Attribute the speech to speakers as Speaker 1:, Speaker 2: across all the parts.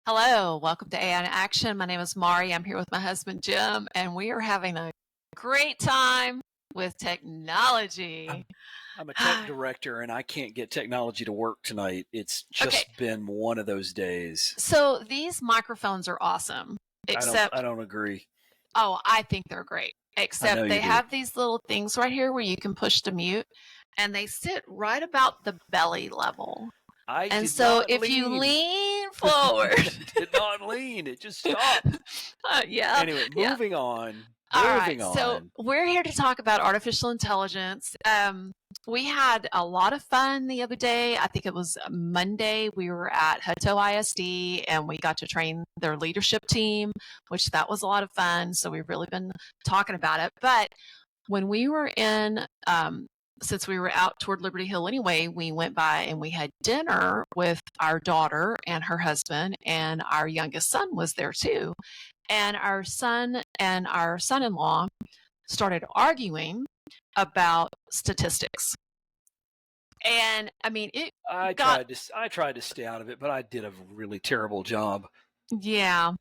Speaker 1: Hello, welcome to AI in Action. My name is Maurie. I'm here with my husband Jim, and we are having a great time with technology.
Speaker 2: I'm a tech director and I can't get technology to work tonight. It's just been one of those days.
Speaker 1: So these microphones are awesome, except
Speaker 2: I don't agree.
Speaker 1: Oh, I think they're great. Except they have these little things right here where you can push to mute, and they sit right about the belly level. And so if you lean forward,
Speaker 2: did not lean. It just stopped.
Speaker 1: Yeah.
Speaker 2: Anyway, moving on.
Speaker 1: All right. So we're here to talk about artificial intelligence. We had a lot of fun the other day. I think it was Monday. We were at Hutto ISD and we got to train their leadership team, which that was a lot of fun. So we've really been talking about it. But when we were in, since we were out toward Liberty Hill anyway, we went by and we had dinner with our daughter and her husband, and our youngest son was there too. And our son and our son-in-law started arguing about statistics. And I mean,
Speaker 2: I tried to stay out of it, but I did a really terrible job.
Speaker 1: Yeah.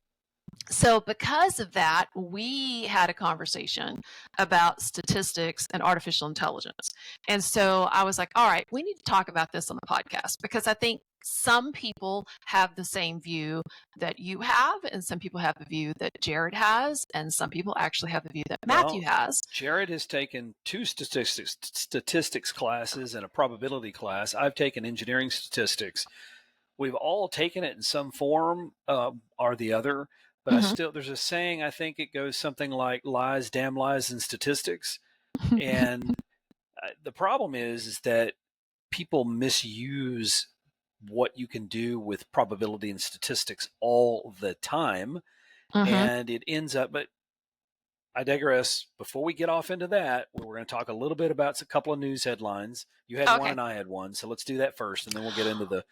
Speaker 1: So because of that, we had a conversation about statistics and artificial intelligence. And so I was like, all right, we need to talk about this on the podcast, because I think some people have the same view that you have, and some people have the view that Jared has, and some people actually have the view that Matthew has.
Speaker 2: Jared has taken 2 statistics classes and a probability class. I've taken engineering statistics. We've all taken it in some form or the other. But there's a saying, I think it goes something like lies, damn lies, and statistics. And the problem is that people misuse what you can do with probability and statistics all the time. And it ends up, but I digress. Before we get off into that, we're going to talk a little bit about a couple of news headlines. You had one and I had one. So let's do that first, and then we'll get into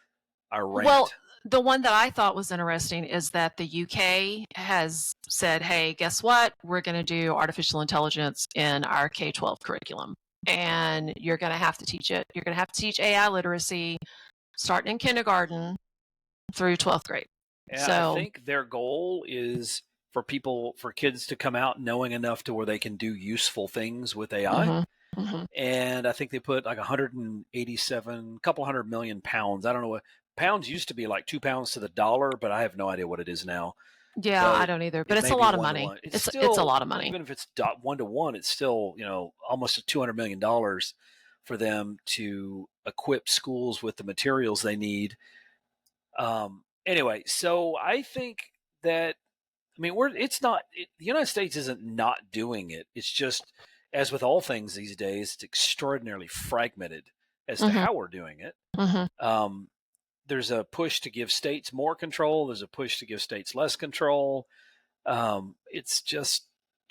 Speaker 2: our rant.
Speaker 1: Well, the one that I thought was interesting is that the UK has said, hey, guess what? We're going to do artificial intelligence in our K-12 curriculum. And you're going to have to teach it. You're going to have to teach AI literacy starting in kindergarten through 12th grade.
Speaker 2: And so I think their goal is for kids to come out knowing enough to where they can do useful things with AI. And I think they put like 187, couple hundred million pounds. I don't know what. Pounds used to be like 2 pounds to the dollar, but I have no idea what it is now.
Speaker 1: Yeah, I don't either. But it's a lot of money. It's a lot of money.
Speaker 2: Even if it's 1-to-1, it's still, almost $200 million for them to equip schools with the materials they need. Anyway, so I think that, the United States isn't not doing it. It's just, as with all things these days, it's extraordinarily fragmented as to how we're doing it. There's a push to give states more control. There's a push to give states less control. It's just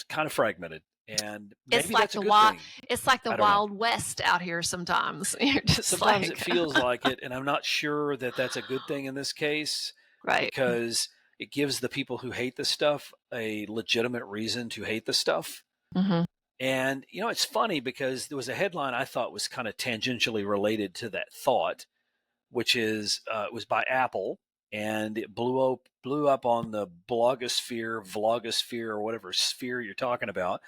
Speaker 2: kind of fragmented, and maybe that's a good thing.
Speaker 1: It's like the Wild West out here sometimes.
Speaker 2: Sometimes it feels like it, and I'm not sure that that's a good thing in this case,
Speaker 1: right?
Speaker 2: Because it gives the people who hate the stuff a legitimate reason to hate the stuff. And it's funny because there was a headline I thought was kind of tangentially related to that thought, which is it was by Apple, and it blew up on the vlogosphere, or whatever sphere you're talking about,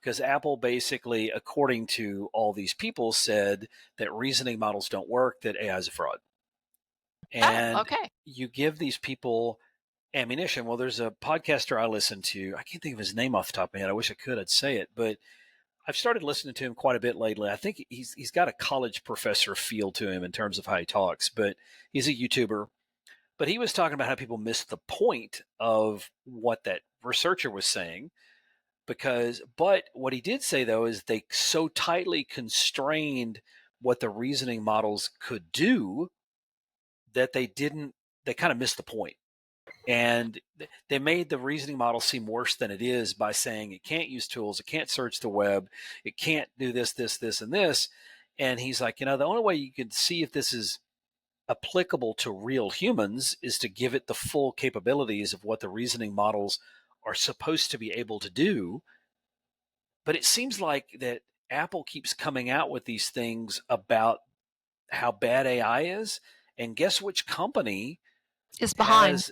Speaker 2: because Apple basically, according to all these people, said that reasoning models don't work, that AI is a fraud. And you give these people ammunition. Well, there's a podcaster I listen to. I can't think of his name off the top of my head. I wish I could. I'd say it, but I've started listening to him quite a bit lately. I think he's got a college professor feel to him in terms of how he talks, but he's a YouTuber. But he was talking about how people missed the point of what that researcher was saying. But what he did say, though, is they so tightly constrained what the reasoning models could do that they kind of missed the point. And they made the reasoning model seem worse than it is by saying it can't use tools, it can't search the web, it can't do this, and this. And he's like, the only way you can see if this is applicable to real humans is to give it the full capabilities of what the reasoning models are supposed to be able to do. But it seems like that Apple keeps coming out with these things about how bad AI is. And guess which company
Speaker 1: is behind?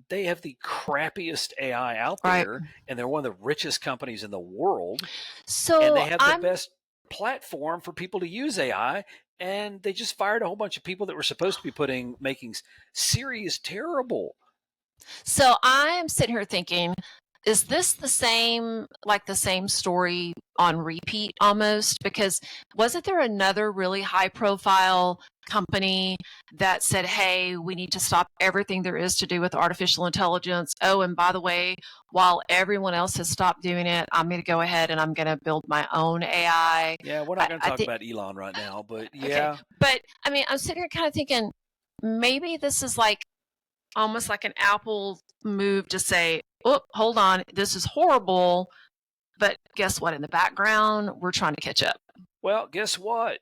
Speaker 2: they have the crappiest AI out
Speaker 1: Right.
Speaker 2: there, and they're one of the richest companies in the world, and
Speaker 1: So
Speaker 2: they have the best platform for people to use AI. And they just fired a whole bunch of people that were supposed to be making Siri is terrible.
Speaker 1: So I'm sitting here thinking, is this the same story on repeat almost? Because wasn't there another really high profile company that said, hey, we need to stop everything there is to do with artificial intelligence. Oh, and by the way, while everyone else has stopped doing it, I'm going to go ahead and I'm going to build my own AI.
Speaker 2: Yeah, we're not going to talk about Elon right now, but yeah.
Speaker 1: Okay. But I mean, I'm sitting here kind of thinking, maybe this is like almost like an Apple move to say, oh, hold on, this is horrible. But guess what? In the background, we're trying to catch up.
Speaker 2: Well, guess what?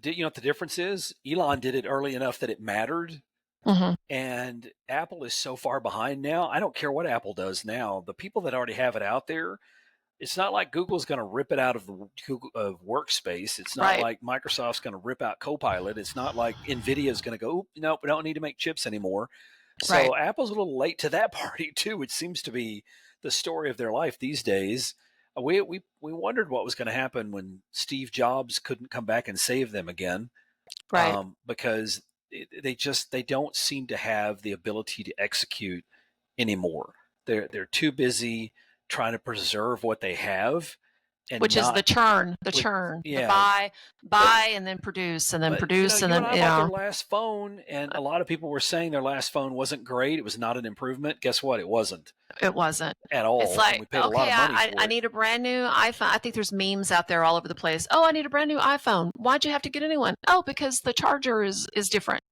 Speaker 2: You know what the difference is? Elon did it early enough that it mattered.
Speaker 1: Mm-hmm.
Speaker 2: And Apple is so far behind now. I don't care what Apple does now. The people that already have it out there, it's not like Google's going to rip it out of the Google workspace. It's not like Microsoft's going to rip out Copilot. It's not like NVIDIA's going to go, nope, we don't need to make chips anymore. So Apple's a little late to that party too, which seems to be the story of their life these days. We wondered what was going to happen when Steve Jobs couldn't come back and save them again, because they don't seem to have the ability to execute anymore. They're too busy trying to preserve what they have, and
Speaker 1: which is the churn,
Speaker 2: yeah,
Speaker 1: buy and then produce and then produce and then
Speaker 2: I bought their last phone, and a lot of people were saying their last phone wasn't great. It was not an improvement. Guess what? It wasn't.
Speaker 1: It wasn't
Speaker 2: at all.
Speaker 1: It's like,
Speaker 2: we paid a lot of money for it.
Speaker 1: I need a brand new iPhone. I think there's memes out there all over the place. Oh, I need a brand new iPhone. Why'd you have to get a new one? Oh, because the charger is different.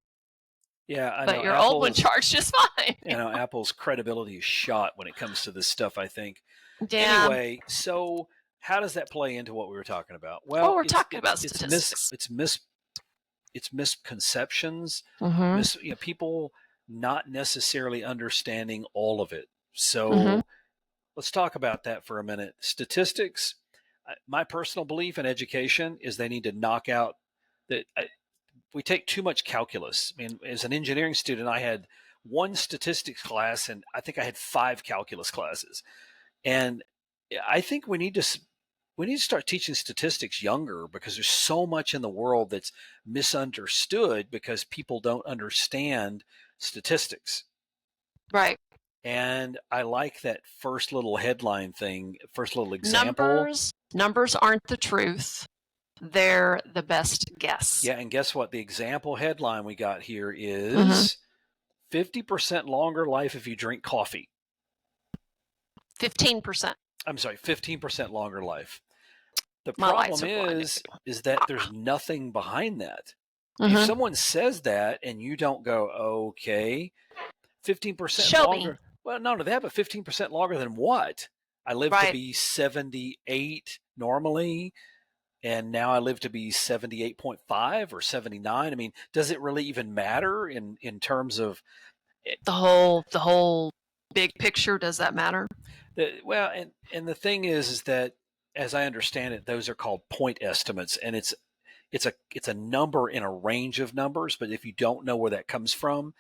Speaker 2: Yeah, I
Speaker 1: but
Speaker 2: know.
Speaker 1: Your old one charged just fine.
Speaker 2: Apple's credibility is shot when it comes to this stuff, I think.
Speaker 1: Yeah.
Speaker 2: Anyway, so how does that play into what we were talking about? Well,
Speaker 1: we're talking about statistics.
Speaker 2: It's misconceptions.
Speaker 1: Mm-hmm.
Speaker 2: People not necessarily understanding all of it. So let's talk about that for a minute. Statistics. My personal belief in education is they need to knock out that. We take too much calculus. I mean, as an engineering student, I had one statistics class, and I think I had 5 calculus classes. And I think we need to start teaching statistics younger, because there's so much in the world that's misunderstood because people don't understand statistics.
Speaker 1: Right.
Speaker 2: And I like that first little headline thing, first little example.
Speaker 1: Numbers aren't the truth. They're the best guess.
Speaker 2: Yeah, and guess what? The example headline we got here is 50% longer life if you drink coffee.
Speaker 1: 15%.
Speaker 2: I'm sorry, 15% longer life. The problem is that there's nothing behind that. If someone says that and you don't go, okay, 15% longer. Well, not only that, but 15% longer than what? I live to be 78 normally, and now I live to be 78.5 or 79. I mean, does it really even matter in terms of
Speaker 1: the whole big picture? Does that matter?
Speaker 2: Well, and the thing is that, as I understand it, those are called point estimates, and it's a number in a range of numbers. But if you don't know where that comes from,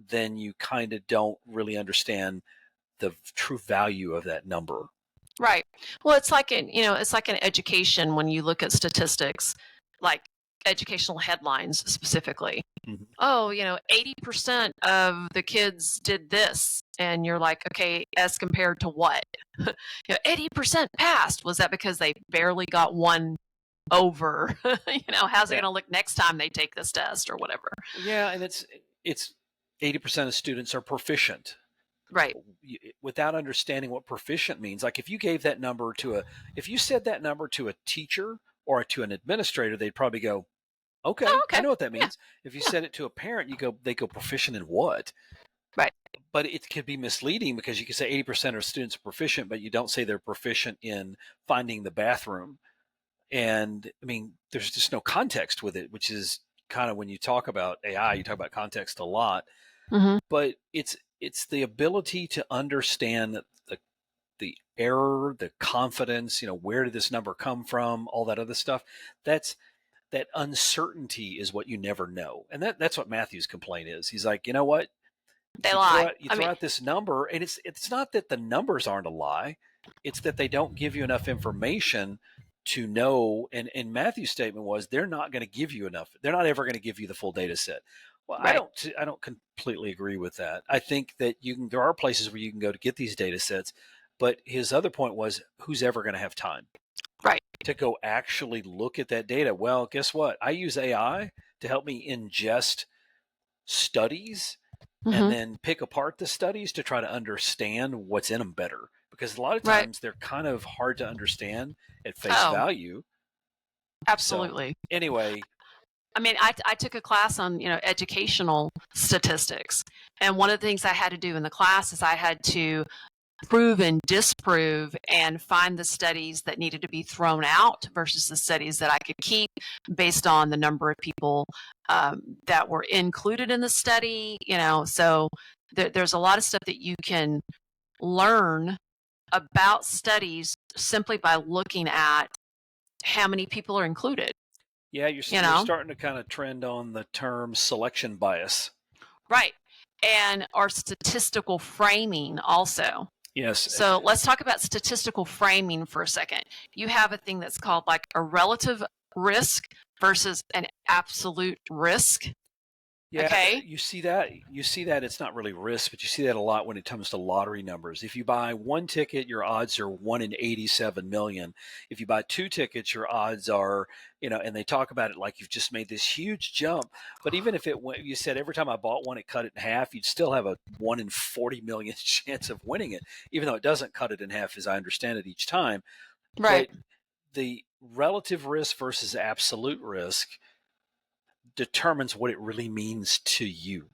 Speaker 2: then you kind of don't really understand the true value of that number.
Speaker 1: Right. Well, it's like in education when you look at statistics, like educational headlines specifically.
Speaker 2: Mm-hmm.
Speaker 1: Oh, 80% of the kids did this, and you're like, okay, as compared to what? 80% passed. Was that because they barely got one over? How's it going to look next time they take this test or whatever?
Speaker 2: Yeah, and it's 80% of students are proficient.
Speaker 1: Right.
Speaker 2: Without understanding what proficient means. Like if you said that number to a teacher or to an administrator, they'd probably go, okay, I know what that means. Yeah. If you said it to a parent, they go proficient in what?
Speaker 1: Right.
Speaker 2: But it could be misleading, because you can say 80% of students are proficient, but you don't say they're proficient in finding the bathroom. And I mean, there's just no context with it, which is kind of, when you talk about AI, you talk about context a lot. But it's the ability to understand the error, the confidence, where did this number come from, all that other stuff. That uncertainty is what you never know. And that's what Matthew's complaint is. He's like, you know what?
Speaker 1: They lie.
Speaker 2: You throw out this number, and it's not that the numbers aren't a lie. It's that they don't give you enough information to know. And Matthew's statement was they're not going to give you enough. They're not ever going to give you the full data set. Well,
Speaker 1: right.
Speaker 2: I don't completely agree with that. I think that there are places where you can go to get these data sets, but his other point was who's ever going to have time
Speaker 1: right.
Speaker 2: to go actually look at that data? Well, guess what? I use AI to help me ingest studies and then pick apart the studies to try to understand what's in them better. Because a lot of times they're kind of hard to understand at face value.
Speaker 1: Absolutely.
Speaker 2: So, anyway.
Speaker 1: I mean, I took a class on, educational statistics. And one of the things I had to do in the class is I had to prove and disprove and find the studies that needed to be thrown out versus the studies that I could keep based on the number of people that were included in the study. So there's a lot of stuff that you can learn about studies simply by looking at how many people are included.
Speaker 2: Yeah, you're starting to kind of trend on the term selection bias.
Speaker 1: Right. And our statistical framing also.
Speaker 2: Yes.
Speaker 1: So let's talk about statistical framing for a second. You have a thing that's called like a relative risk versus an absolute risk.
Speaker 2: Yeah,
Speaker 1: okay.
Speaker 2: You see that it's not really risk, but you see that a lot when it comes to lottery numbers. If you buy one ticket, your odds are 1 in 87 million. If you buy two tickets, your odds are, and they talk about it like you've just made this huge jump. But even if you said every time I bought one, it cut it in half, you'd still have a 1 in 40 million chance of winning it, even though it doesn't cut it in half, as I understand it, each time.
Speaker 1: Right.
Speaker 2: But the relative risk versus absolute risk determines what it really means to you.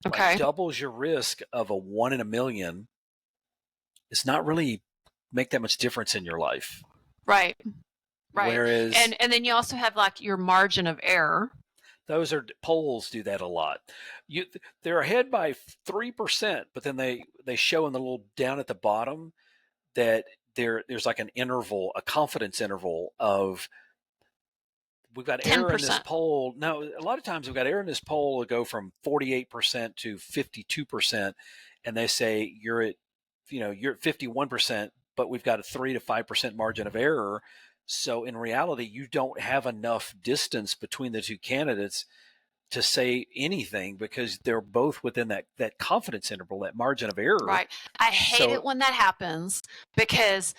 Speaker 1: Okay.
Speaker 2: Like doubles your risk of a 1 in a million. It's not really make that much difference in your life.
Speaker 1: Right.
Speaker 2: Whereas,
Speaker 1: and then you also have like your margin of error.
Speaker 2: Those are polls do that a lot. They're ahead by 3%, but then they show in the little down at the bottom that there's like an interval, a confidence interval of we've got 10%. Error in this poll. No, a lot of times we've got error in this poll to go from 48% to 52%, and they say you're at 51%, but we've got a 3 to 5% margin of error. So in reality, you don't have enough distance between the two candidates to say anything because they're both within that confidence interval, that margin of error.
Speaker 1: Right. I hate it when that happens because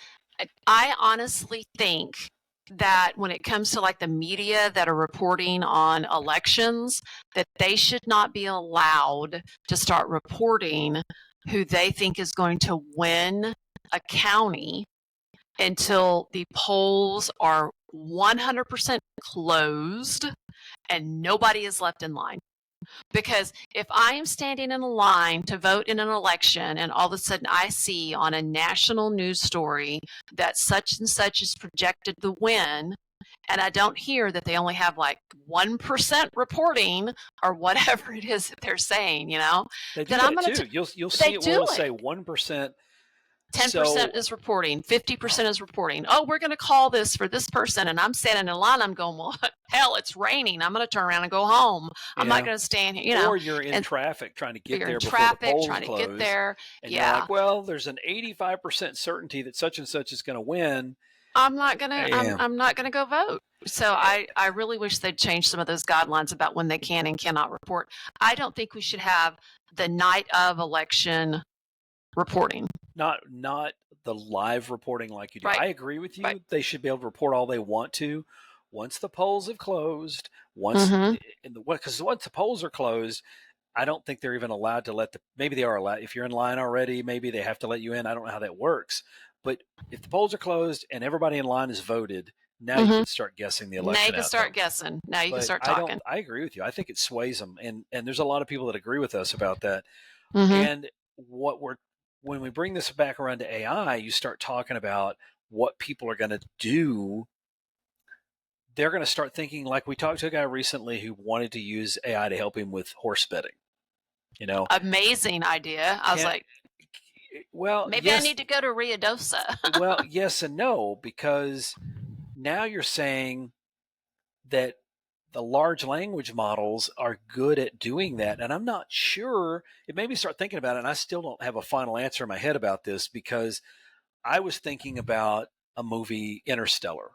Speaker 1: I honestly think that when it comes to like the media that are reporting on elections, that they should not be allowed to start reporting who they think is going to win a county until the polls are 100% closed and nobody is left in line. Because if I am standing in a line to vote in an election and all of a sudden I see on a national news story that such and such is projected to win, and I don't hear that they only have like 1% reporting or whatever it is that they're saying,
Speaker 2: they do
Speaker 1: then
Speaker 2: that
Speaker 1: I'm going
Speaker 2: to. You'll see it will say 1%.
Speaker 1: 10% is reporting, 50% is reporting. Oh, we're going to call this for this person. And I'm standing in line. I'm going, well, hell, it's raining. I'm going to turn around and go home. I'm not going to stand here,
Speaker 2: Or you're in traffic trying to get there before the polls close.
Speaker 1: To get there.
Speaker 2: And you're like, well, there's an 85% certainty that such and such is going to win.
Speaker 1: I'm not going to, I'm not going to go vote. So I really wish they'd change some of those guidelines about when they can and cannot report. I don't think we should have the night of election reporting.
Speaker 2: Not the live reporting like you do.
Speaker 1: Right.
Speaker 2: I agree with you.
Speaker 1: Right.
Speaker 2: They should be able to report all they want to once the polls have closed. Because once the polls are closed, I don't think they're even allowed to maybe they are allowed. If you're in line already, maybe they have to let you in. I don't know how that works. But if the polls are closed and everybody in line has voted, now you can start guessing the election.
Speaker 1: Now you can start guessing. Now you can start talking.
Speaker 2: I agree with you. I think it sways them. And there's a lot of people that agree with us about that.
Speaker 1: Mm-hmm.
Speaker 2: And when we bring this back around to AI, you start talking about what people are going to do. They're going to start thinking, like we talked to a guy recently who wanted to use AI to help him with horse betting.
Speaker 1: Amazing idea. I was like,
Speaker 2: well,
Speaker 1: maybe I need to go to Ruidoso.
Speaker 2: Well, yes and no, because now you're saying that the large language models are good at doing that. And I'm not sure, it made me start thinking about it. And I still don't have a final answer in my head about this, because I was thinking about a movie, Interstellar.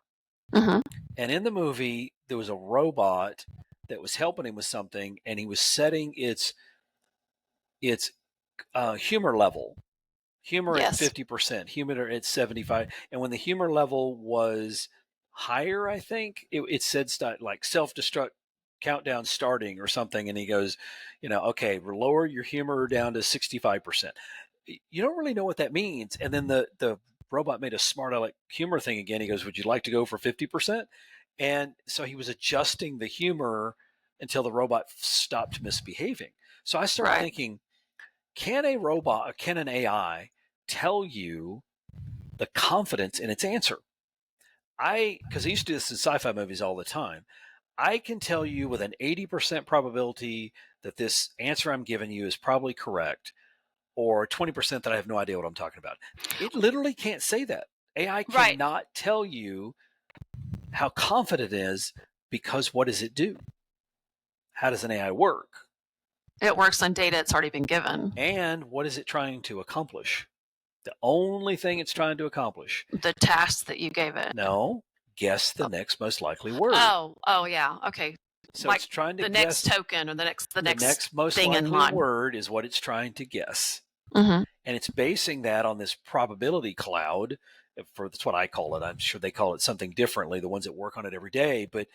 Speaker 1: Mm-hmm.
Speaker 2: And in the movie, there was a robot that was helping him with something, and he was setting its humor level. Humor at
Speaker 1: Yes.
Speaker 2: 50%, humor at 75. And when the humor level was higher, I think it said like self-destruct countdown starting or something. And he goes, okay, lower your humor down to 65%. You don't really know what that means. And then the robot made a smart aleck humor thing again. He goes, would you like to go for 50%? And so he was adjusting the humor until the robot stopped misbehaving. So I started thinking, can an AI tell you the confidence in its answer? Because I used to do this in sci-fi movies all the time. I can tell you with an 80% probability that this answer I'm giving you is probably correct, or 20% that I have no idea what I'm talking about. It literally can't say that. AI cannot tell you how confident it is, because what does it do? How does an AI work?
Speaker 1: It works on data it's already been given.
Speaker 2: And what is it trying to accomplish? The only thing it's trying to accomplish.
Speaker 1: The task that you gave it.
Speaker 2: No. Guess the next most likely word.
Speaker 1: Oh yeah. Okay.
Speaker 2: So
Speaker 1: like
Speaker 2: it's trying to
Speaker 1: the
Speaker 2: guess
Speaker 1: next token, or the next
Speaker 2: most
Speaker 1: thing in
Speaker 2: likely
Speaker 1: line.
Speaker 2: word is what it's trying to guess.
Speaker 1: Mm-hmm.
Speaker 2: And it's basing that on this probability cloud. That's what I call it. I'm sure they call it something differently, the ones that work on it every day. But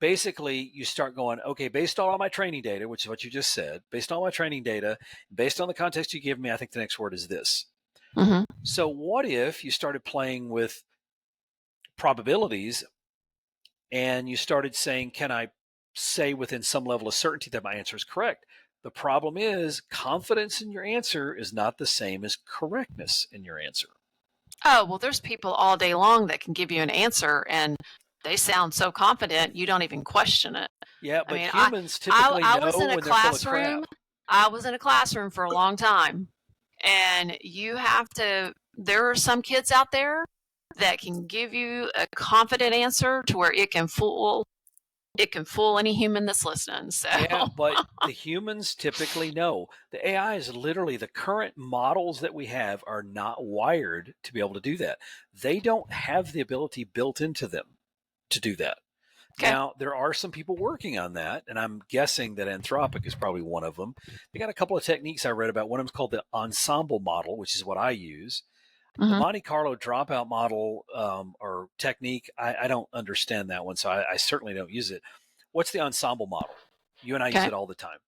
Speaker 2: basically, you start going, okay, based on all my training data, which is what you just said, based on all my training data, based on the context you give me, I think the next word is this.
Speaker 1: Mm-hmm.
Speaker 2: So what if you started playing with probabilities and you started saying, can I say within some level of certainty that my answer is correct? The problem is, confidence in your answer is not the same as correctness in your answer.
Speaker 1: Oh, well, there's people all day long that can give you an answer and they sound so confident you don't even question it.
Speaker 2: Yeah, but humans typically know when they're full of crap.
Speaker 1: I was in a classroom for a long time, and there are some kids out there that can give you a confident answer to where it can fool any human that's listening. So.
Speaker 2: Yeah, but the humans typically know. The AI is literally, the current models that we have are not wired to be able to do that. They don't have the ability built into them to do that. Okay. Now, there are some people working on that, and I'm guessing that Anthropic is probably one of them. They got a couple of techniques I read about. One of them is called the ensemble model, which is what I use. Mm-hmm. The Monte Carlo dropout model or technique, I don't understand that one, so I certainly don't use it. What's the ensemble model? You and I use it all the time.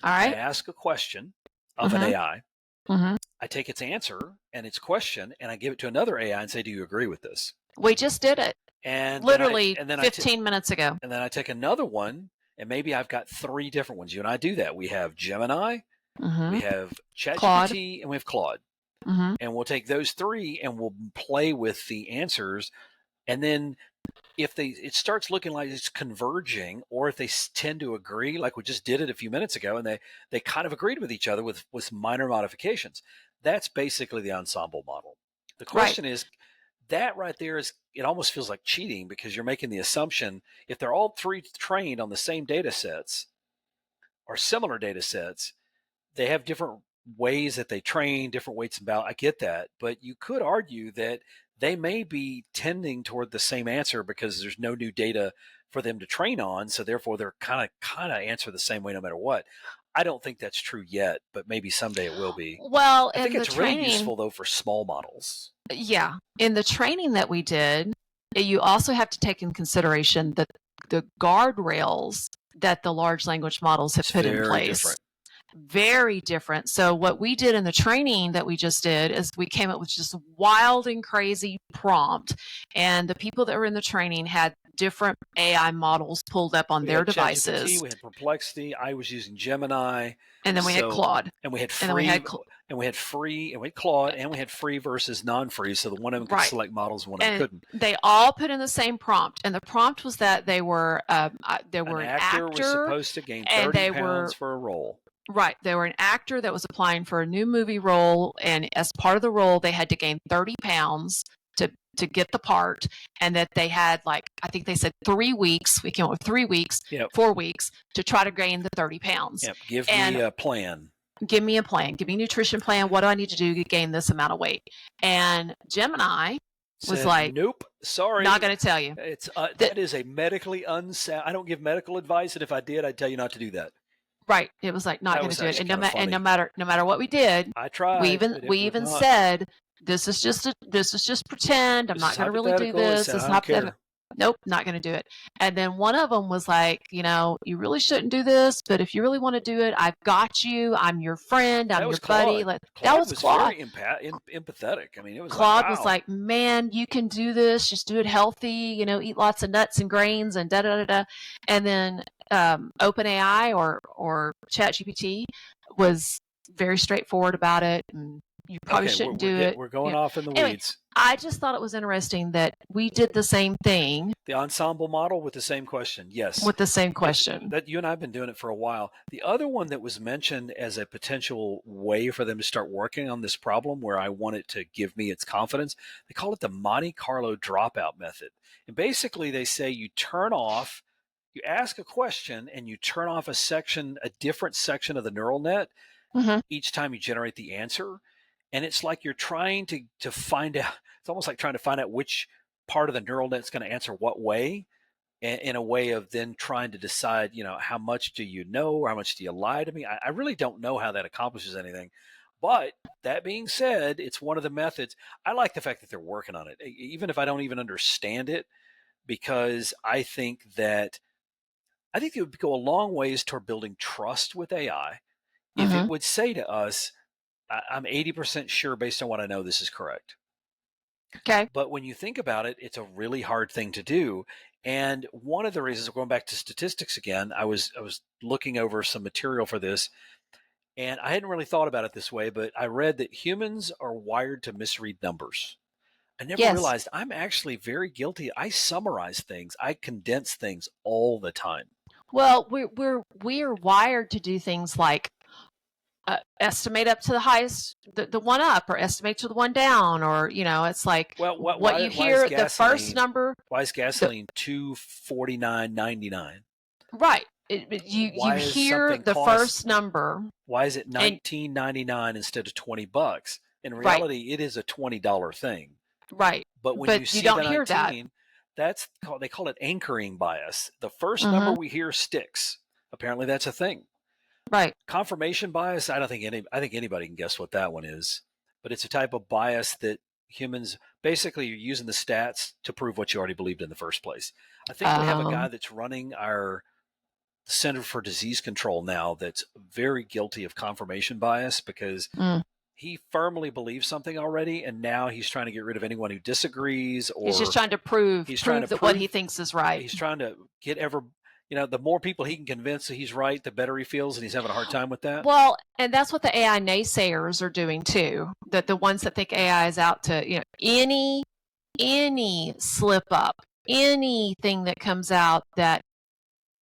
Speaker 1: All right.
Speaker 2: I ask a question of an AI. Mm-hmm. I take its answer and its question, and I give it to another AI and say, do you agree with this?
Speaker 1: We just did it.
Speaker 2: And
Speaker 1: literally 15 minutes ago.
Speaker 2: And then I take another one, and maybe I've got 3 different ones. You and I do that. We have Gemini, mm-hmm. we have ChatGPT, and we have Claude. Mm-hmm. And we'll take those 3 and we'll play with the answers. And then if it starts looking like it's converging, or if they tend to agree, like we just did it a few minutes ago, and they kind of agreed with each other with minor modifications, that's basically the ensemble model. The question is, that right there it almost feels like cheating, because you're making the assumption if they're all 3 trained on the same data sets or similar data sets, they have different ways that they train, different weights and balance. I get that, but you could argue that they may be tending toward the same answer because there's no new data for them to train on, so therefore they're kind of answer the same way no matter what. I don't think that's true yet, but maybe someday it will be.
Speaker 1: Well,
Speaker 2: I think it's really useful though for small models.
Speaker 1: Yeah, in the training that we did, you also have to take in consideration the guardrails that the large language models have put in place.
Speaker 2: Different.
Speaker 1: Very different. So what we did in the training that we just did is we came up with just a wild and crazy prompt, and the people that were in the training had different AI models pulled up on their devices.
Speaker 2: ChatGPT, we had Perplexity. I was using Gemini,
Speaker 1: and then we had Claude,
Speaker 2: and we had free, and we had free, and we had Claude, and we had free versus non-free. So the one of them could select models, one of them couldn't.
Speaker 1: They all put in the same prompt, and the prompt was that they were an actor
Speaker 2: was supposed to gain 30 pounds for a role.
Speaker 1: Right. They were an actor that was applying for a new movie role, and as part of the role, they had to gain 30 pounds to get the part, and that they had, like, I think they said 3 weeks. We came up with 3 weeks, 4 weeks to try to gain the 30 pounds.
Speaker 2: Yep. Give me a plan.
Speaker 1: Give me a plan. Give me a nutrition plan. What do I need to do to gain this amount of weight? And Gemini was like,
Speaker 2: nope, sorry,
Speaker 1: not going to tell you.
Speaker 2: It's that is a medically unsound. I don't give medical advice, and if I did, I'd tell you not to do that.
Speaker 1: Right. It was like, not going to do it. And no matter what we did,
Speaker 2: I tried.
Speaker 1: We even said, this is just pretend. I'm not going to really do this. It's hypothetical. Nope, not going to do it. And then one of them was like, you really shouldn't do this, but if you really want to do it, I've got you. I'm your friend. I'm your buddy.
Speaker 2: Like, that was Claude. Very empathetic. I mean, it was
Speaker 1: Claude
Speaker 2: like, wow.
Speaker 1: was like, man, you can do this. Just do it healthy. Eat lots of nuts and grains and da da da da. And then OpenAI or ChatGPT was very straightforward about it. And you probably shouldn't do it.
Speaker 2: We're going off in the weeds.
Speaker 1: I just thought it was interesting that we did the same thing.
Speaker 2: The ensemble model with the same question. Yes.
Speaker 1: With the same question.
Speaker 2: That you and I have been doing it for a while. The other one that was mentioned as a potential way for them to start working on this problem, where I want it to give me its confidence, they call it the Monte Carlo dropout method. And basically they say you ask a question and you turn off a different section of the neural net each time you generate the answer. And it's like you're trying to find out, it's almost like trying to find out which part of the neural net is going to answer what way, in a way of then trying to decide, how much do you know, or how much do you lie to me? I really don't know how that accomplishes anything. But that being said, it's one of the methods. I like the fact that they're working on it, even if I don't even understand it, because I think it would go a long ways toward building trust with AI. If it would say to us, I'm 80% sure based on what I know this is correct.
Speaker 1: Okay.
Speaker 2: But when you think about it, it's a really hard thing to do. And one of the reasons, going back to statistics again, I was looking over some material for this, and I hadn't really thought about it this way, but I read that humans are wired to misread numbers. I never realized I'm actually very guilty. I summarize things. I condense things all the time.
Speaker 1: Well, we're wired to do things like estimate up to the highest, the one up, or estimate to the one down, or it's like,
Speaker 2: well,
Speaker 1: what you hear, the first number.
Speaker 2: Why is gasoline $2.49.99?
Speaker 1: Right. You hear the first number.
Speaker 2: Why is it $19.99 instead of $20? In reality, it is a $20 thing.
Speaker 1: Right.
Speaker 2: But when you see
Speaker 1: don't
Speaker 2: the
Speaker 1: hear
Speaker 2: 19, they call it anchoring bias. The first number we hear sticks. Apparently, that's a thing.
Speaker 1: Right.
Speaker 2: Confirmation bias, I think anybody can guess what that one is. But it's a type of bias that humans, basically, you're using the stats to prove what you already believed in the first place. I think we have a guy that's running our Center for Disease Control now that's very guilty of confirmation bias, because he firmly believes something already, and now he's trying to get rid of anyone who disagrees. Or
Speaker 1: he's just trying to prove that what he thinks is right.
Speaker 2: He's trying to get the more people he can convince that he's right, the better he feels, and he's having a hard time with that.
Speaker 1: Well, and that's what the AI naysayers are doing too. That the ones that think AI is out to, any slip up, anything that comes out that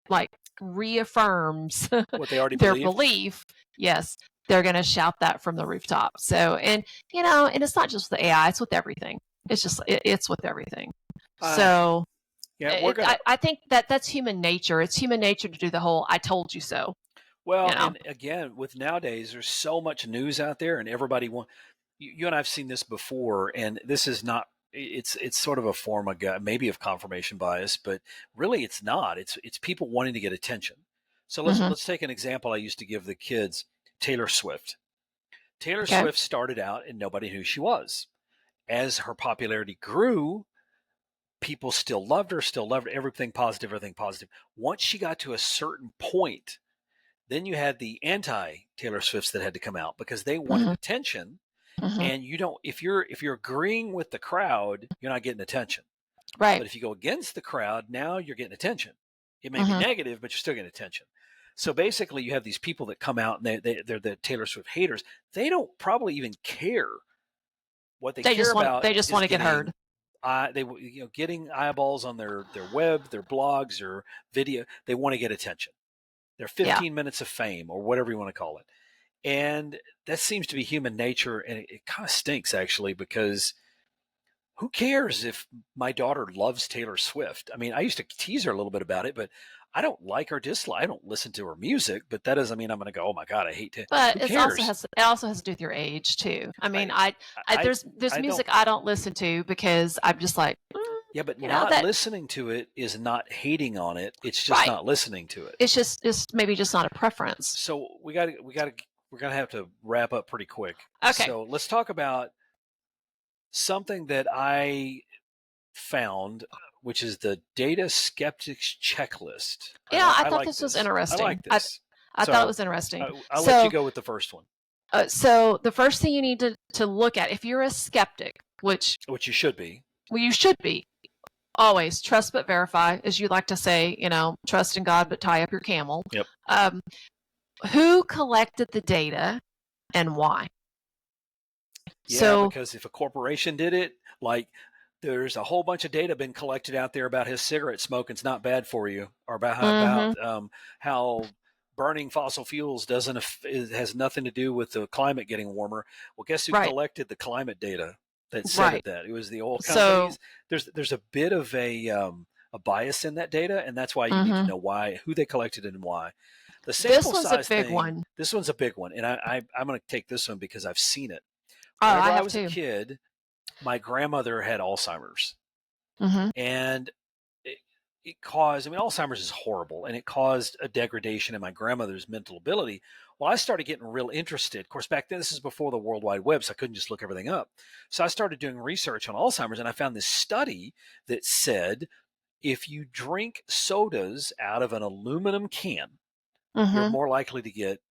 Speaker 1: like reaffirms
Speaker 2: what they already
Speaker 1: their belief, yes, they're going to shout that from the rooftop. So, and it's not just the AI; it's with everything. It's just it's with everything. So.
Speaker 2: Yeah,
Speaker 1: I think that's human nature. It's human nature to do the whole "I told you so."
Speaker 2: Well, and again, with nowadays, there's so much news out there, and everybody you and I've seen this before, and this is not. It's sort of a form of maybe of confirmation bias, but really it's not. It's people wanting to get attention. So let's take an example I used to give the kids: Taylor Swift. Taylor Swift started out and nobody knew who she was. As her popularity grew, people still loved her, everything positive. Once she got to a certain point, then you had the anti-Taylor Swifts that had to come out because they wanted attention. And if you're agreeing with the crowd, you're not getting attention.
Speaker 1: Right.
Speaker 2: But if you go against the crowd, now you're getting attention. It may be negative, but you're still getting attention. So basically you have these people that come out and they're the Taylor Swift haters. They don't probably even care what they care about.
Speaker 1: They just want to get heard.
Speaker 2: Getting eyeballs on their web, their blogs, or video. They want to get attention. Their 15 minutes of fame, or whatever you want to call it. And that seems to be human nature, and it kind of stinks actually, because who cares if my daughter loves Taylor Swift? I mean, I used to tease her a little bit about it, but I don't like or dislike. I don't listen to her music, but that doesn't mean I'm going to go, oh my God, I hate Taylor.
Speaker 1: But
Speaker 2: Who
Speaker 1: it
Speaker 2: cares?
Speaker 1: also has to do with your age too. I mean,
Speaker 2: I
Speaker 1: there's
Speaker 2: I
Speaker 1: music
Speaker 2: don't.
Speaker 1: I don't listen to because I'm just like,
Speaker 2: Yeah, but
Speaker 1: you know,
Speaker 2: not
Speaker 1: that
Speaker 2: listening to it is not hating on it. It's just
Speaker 1: right.
Speaker 2: not listening to it.
Speaker 1: It's maybe just not a preference.
Speaker 2: So we're gonna have to wrap up pretty quick.
Speaker 1: Okay.
Speaker 2: So let's talk about something that I found, which is the Data Skeptics Checklist.
Speaker 1: Yeah, I thought
Speaker 2: like
Speaker 1: this was
Speaker 2: this. I
Speaker 1: interesting.
Speaker 2: like this.
Speaker 1: I
Speaker 2: So
Speaker 1: thought it was interesting.
Speaker 2: I'll let you go with the first one.
Speaker 1: So the first thing you need to look at, if you're a skeptic, which
Speaker 2: you should be,
Speaker 1: well, you should be, always trust but verify, as you like to say, trust in God but tie up your camel.
Speaker 2: Yep.
Speaker 1: Who collected the data and why?
Speaker 2: Yeah, because if a corporation did it, like there's a whole bunch of data been collected out there about his cigarette smoking's not bad for you, or about how burning fossil fuels has nothing to do with the climate getting warmer. Well, guess who collected the climate data that said that? It was the oil companies. There's a bit of a bias in that data, and that's why you need to know who they collected and why. The sample size thing, this one's a big one, and I'm going to take this one because I've seen it. Whenever I was a kid, my grandmother had Alzheimer's, and it caused, Alzheimer's is horrible, and it caused a degradation in my grandmother's mental ability. Well, I started getting real interested. Of course, back then, this is before the World Wide Web, so I couldn't just look everything up. So I started doing research on Alzheimer's, and I found this study that said if you drink sodas out of an aluminum can, you're more likely to get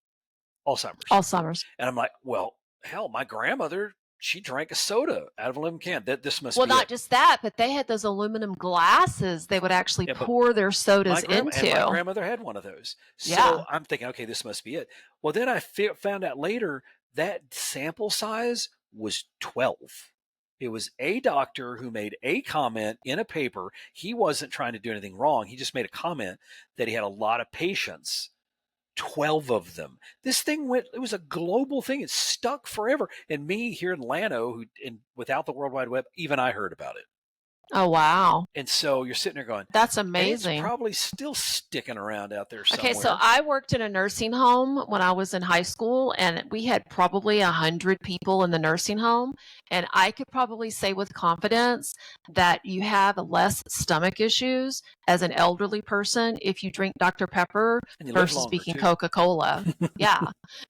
Speaker 2: Alzheimer's. And I'm like, well, hell, my grandmother, she drank a soda out of an aluminum can. This must be
Speaker 1: Well, not just that, but they had those aluminum glasses they would actually pour their sodas into.
Speaker 2: And my grandmother had one of those. So I'm thinking, okay, this must be it. Well, then I found out later that sample size was 12. It was a doctor who made a comment in a paper. He wasn't trying to do anything wrong. He just made a comment that he had a lot of patients. 12 of them. This thing it was a global thing. It stuck forever. And me here in Llano, without the World Wide Web, even I heard about it.
Speaker 1: Oh, wow.
Speaker 2: And so you're sitting there going,
Speaker 1: that's amazing.
Speaker 2: It's probably still sticking around out there somewhere.
Speaker 1: Okay, so I worked in a nursing home when I was in high school, and we had probably 100 people in the nursing home. And I could probably say with confidence that you have less stomach issues as an elderly person if you drink Dr. Pepper versus drinking Coca-Cola. Yeah.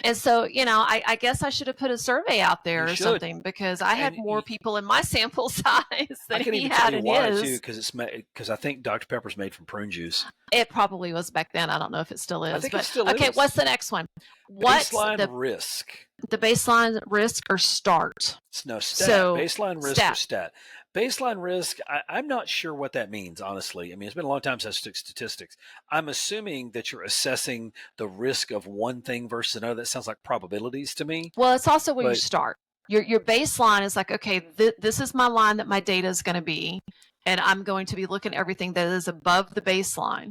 Speaker 1: And so, I guess I should have put a survey out there or something, because I had more people in my sample size than he had in his.
Speaker 2: Because I think Dr. Pepper's made from prune juice.
Speaker 1: It probably was back then. I don't know if it still is.
Speaker 2: I think it still is.
Speaker 1: Okay, what's the next one? What's
Speaker 2: baseline risk?
Speaker 1: The baseline risk or start?
Speaker 2: No, stat. So, baseline risk or stat. Baseline risk, I'm not sure what that means, honestly. It's been a long time since I took statistics. I'm assuming that you're assessing the risk of one thing versus another. That sounds like probabilities to me.
Speaker 1: Well, it's also where you start. Your baseline is like, okay, this is my line that my data is going to be, and I'm going to be looking at everything that is above the baseline.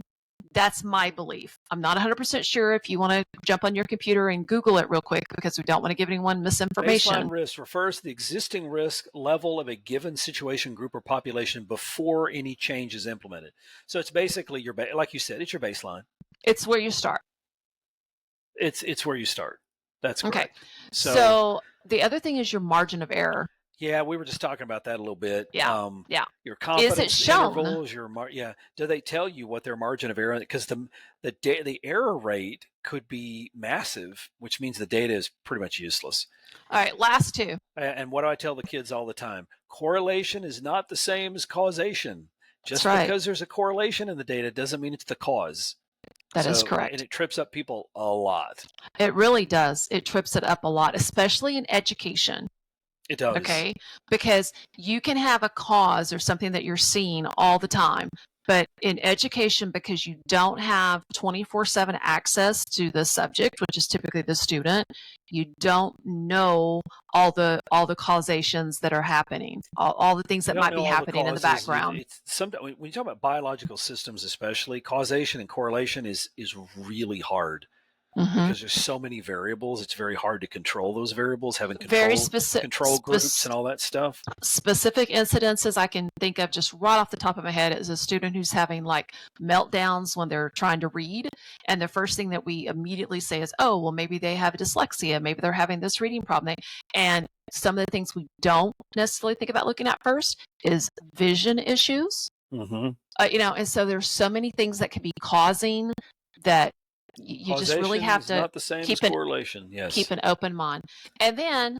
Speaker 1: That's my belief. I'm not 100% sure. If you want to jump on your computer and Google it real quick, because we don't want to give anyone misinformation.
Speaker 2: Baseline risk refers to the existing risk level of a given situation, group, or population before any change is implemented. So it's basically like you said, it's your baseline.
Speaker 1: It's where you start.
Speaker 2: It's where you start. That's correct.
Speaker 1: Okay. So the other thing is your margin of error.
Speaker 2: Yeah, we were just talking about that a little bit.
Speaker 1: Yeah.
Speaker 2: Your confidence
Speaker 1: is it shown?
Speaker 2: intervals, do they tell you what their margin of error? Because the error rate could be massive, which means the data is pretty much useless.
Speaker 1: All right, last two.
Speaker 2: And what do I tell the kids all the time? Correlation is not the same as causation. Just because there's a correlation in the data doesn't mean it's the cause.
Speaker 1: That is correct.
Speaker 2: And it trips up people a lot.
Speaker 1: It really does. It trips it up a lot, especially in education.
Speaker 2: It does.
Speaker 1: Okay. Because you can have a cause or something that you're seeing all the time. But in education, because you don't have 24/7 access to the subject, which is typically the student, you don't know all the causations that are happening, all the things that might be happening in the background.
Speaker 2: When you talk about biological systems, especially, causation and correlation is really hard. because there's so many variables. It's very hard to control those variables, having
Speaker 1: Very
Speaker 2: control groups and all that stuff.
Speaker 1: Specific incidences I can think of just right off the top of my head is a student who's having like meltdowns when they're trying to read. And the first thing that we immediately say is, oh, well, maybe they have dyslexia. Maybe they're having this reading problem. And some of the things we don't necessarily think about looking at first is vision issues. And so there's so many things that could be causing that you just really have to
Speaker 2: not the same as correlation. Yes.
Speaker 1: Keep an open mind. And then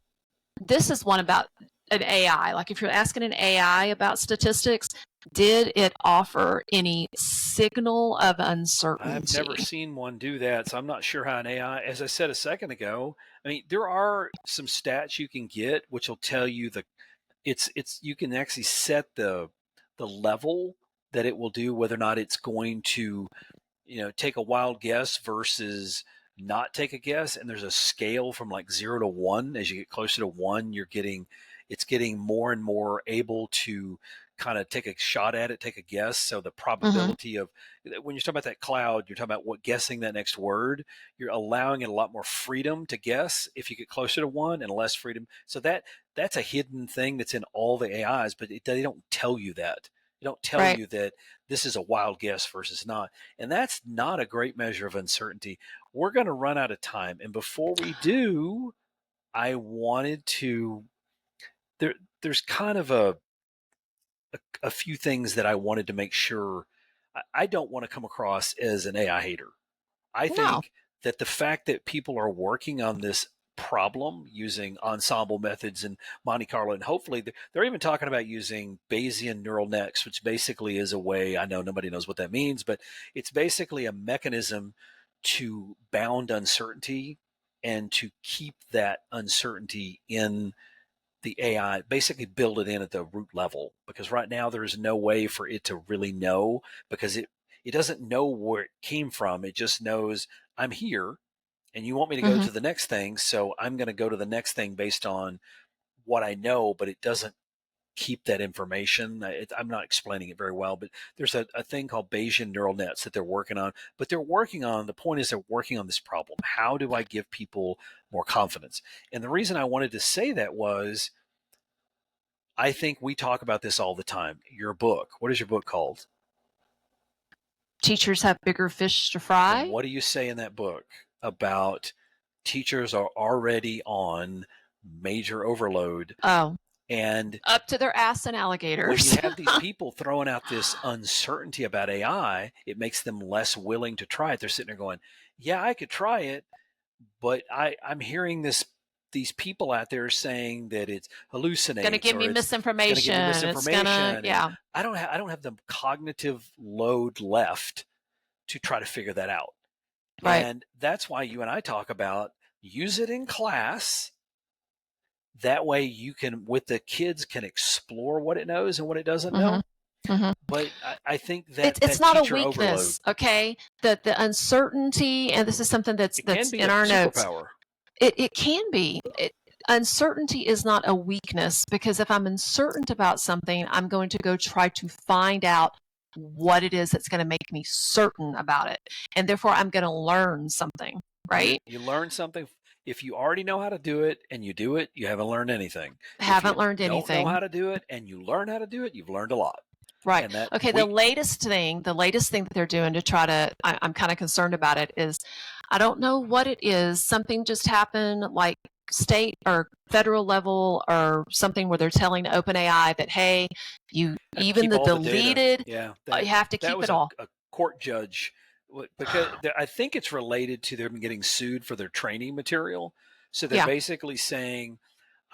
Speaker 1: this is one about an AI. Like if you're asking an AI about statistics, did it offer any signal of uncertainty?
Speaker 2: I've never seen one do that, so I'm not sure how an AI, as I said a second ago, I mean, there are some stats you can get which will tell you you can actually set the level that it will do, whether or not it's going to, take a wild guess versus not take a guess. And there's a scale from like 0 to 1. As you get closer to 1, it's getting more and more able to kind of take a shot at it, take a guess. So the probability of, when you're talking about that cloud, you're talking about guessing that next word, you're allowing it a lot more freedom to guess if you get closer to 1, and less freedom. So that's a hidden thing that's in all the AIs, but they don't tell you that. They don't tell you that this is a wild guess versus not. And that's not a great measure of uncertainty. We're going to run out of time. And before we do, I wanted to, there's kind of a few things that I wanted to make sure. I don't want to come across as an AI hater. I think that the fact that people are working on this problem using ensemble methods and Monte Carlo, and hopefully they're even talking about using Bayesian neural nets, which basically is a way, I know nobody knows what that means, but it's basically a mechanism to bound uncertainty and to keep that uncertainty in the AI, basically build it in at the root level, because right now there is no way for it to really know, because it doesn't know where it came from. It just knows I'm here and you want me to go to the next thing. So I'm going to go to the next thing based on what I know, but it doesn't keep that information. I'm not explaining it very well, but there's a thing called Bayesian neural nets that they're working on, but the point is they're working on this problem. How do I give people more confidence? And the reason I wanted to say that was, I think we talk about this all the time. Your book, what is your book called?
Speaker 1: Teachers Have Bigger Fish to Fry.
Speaker 2: And what do you say in that book about teachers are already on major overload?
Speaker 1: Oh.
Speaker 2: And
Speaker 1: up to their ass in alligators.
Speaker 2: When you have these people throwing out this uncertainty about AI, it makes them less willing to try it. They're sitting there going, yeah, I could try it, but I'm hearing these people out there saying that it's hallucinating.
Speaker 1: Going to give me misinformation.
Speaker 2: I don't have the cognitive load left to try to figure that out. Right. And that's why you and I talk about use it in class. That way you can, with the kids, can explore what it knows and what it doesn't know. But I think that
Speaker 1: it's not a weakness, overload, okay? The uncertainty, and this is something that's in our notes. It can be. Uncertainty is not a weakness, because if I'm uncertain about something, I'm going to go try to find out what it is that's going to make me certain about it. And therefore, I'm going to learn something, right?
Speaker 2: You learn something. If you already know how to do it and you do it, you haven't learned anything.
Speaker 1: Haven't learned anything.
Speaker 2: If you don't know how to do it and you learn how to do it, you've learned a lot.
Speaker 1: Right. Okay. The latest thing that they're doing to try to, I'm kind of concerned about it, is I don't know what it is. Something just happened, like state or federal level or something, where they're telling OpenAI that, hey, even the deleted, you have to keep it all.
Speaker 2: A court judge, because I think it's related to them getting sued for their training material. So they're basically saying,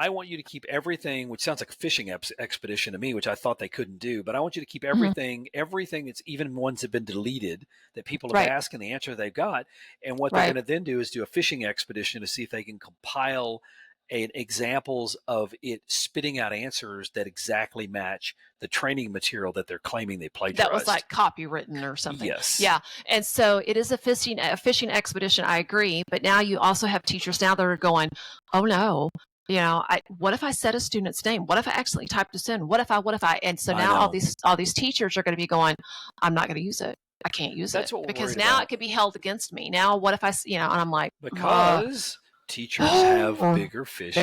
Speaker 2: I want you to keep everything, which sounds like a fishing expedition to me, which I thought they couldn't do, but I want you to keep everything that's even ones that have been deleted that people have asked and the answer they've got. And what they're going to then do is do a fishing expedition to see if they can compile examples of it spitting out answers that exactly match the training material that they're claiming they plagiarized.
Speaker 1: That was like copywritten or something.
Speaker 2: Yes.
Speaker 1: Yeah. And so it is a fishing expedition. I agree. But now you also have teachers now that are going, oh no, what if I said a student's name? What if I actually typed this in? What if I? And so now all these teachers are going to be going, I'm not going to use it. I can't use
Speaker 2: That's
Speaker 1: it
Speaker 2: what we're
Speaker 1: because
Speaker 2: worried
Speaker 1: now
Speaker 2: about.
Speaker 1: it could be held against me. Now, what if and I'm like,
Speaker 2: Because teachers have bigger fish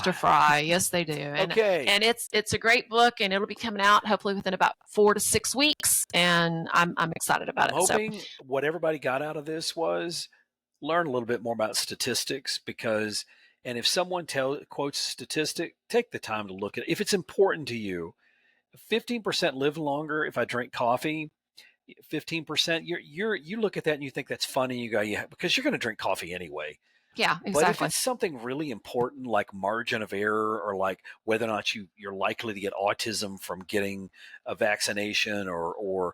Speaker 1: to fry. Yes, they do.
Speaker 2: Okay.
Speaker 1: And it's a great book, and it'll be coming out hopefully within about 4 to 6 weeks, and I'm excited about
Speaker 2: I'm
Speaker 1: it.
Speaker 2: hoping what everybody got out of this was learn a little bit more about statistics, because, and if someone quotes a statistic, take the time to look at it. If it's important to you, 15% live longer if I drink coffee. 15%, you look at that and you think that's funny. You go, yeah, because you're going to drink coffee anyway.
Speaker 1: Yeah, exactly.
Speaker 2: But if it's something really important, like margin of error, or like whether or not you're likely to get autism from getting a vaccination, or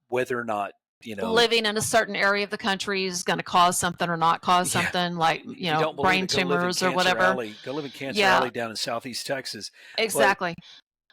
Speaker 2: whether or not,
Speaker 1: living in a certain area of the country is going to cause something or not cause something, like,
Speaker 2: if you don't believe
Speaker 1: brain
Speaker 2: it, go live in
Speaker 1: tumors or
Speaker 2: Cancer
Speaker 1: whatever.
Speaker 2: Alley. Go live in Cancer Alley down in Southeast Texas.
Speaker 1: Exactly.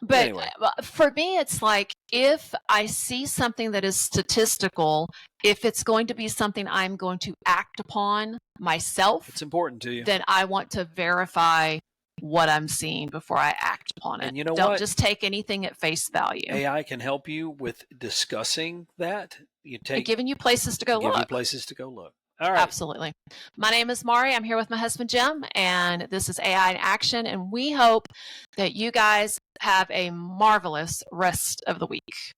Speaker 1: But
Speaker 2: anyway,
Speaker 1: for me, it's like, if I see something that is statistical, if it's going to be something I'm going to act upon myself,
Speaker 2: it's important to you,
Speaker 1: then I want to verify what I'm seeing before I act upon it.
Speaker 2: And you know
Speaker 1: Don't
Speaker 2: what?
Speaker 1: just take anything at face value.
Speaker 2: AI can help you with discussing that.
Speaker 1: Giving you places to go look.
Speaker 2: Give you places to go look. All right.
Speaker 1: Absolutely. My name is Maurie. I'm here with my husband, Jim, and this is AI in Action. And we hope that you guys have a marvelous rest of the week.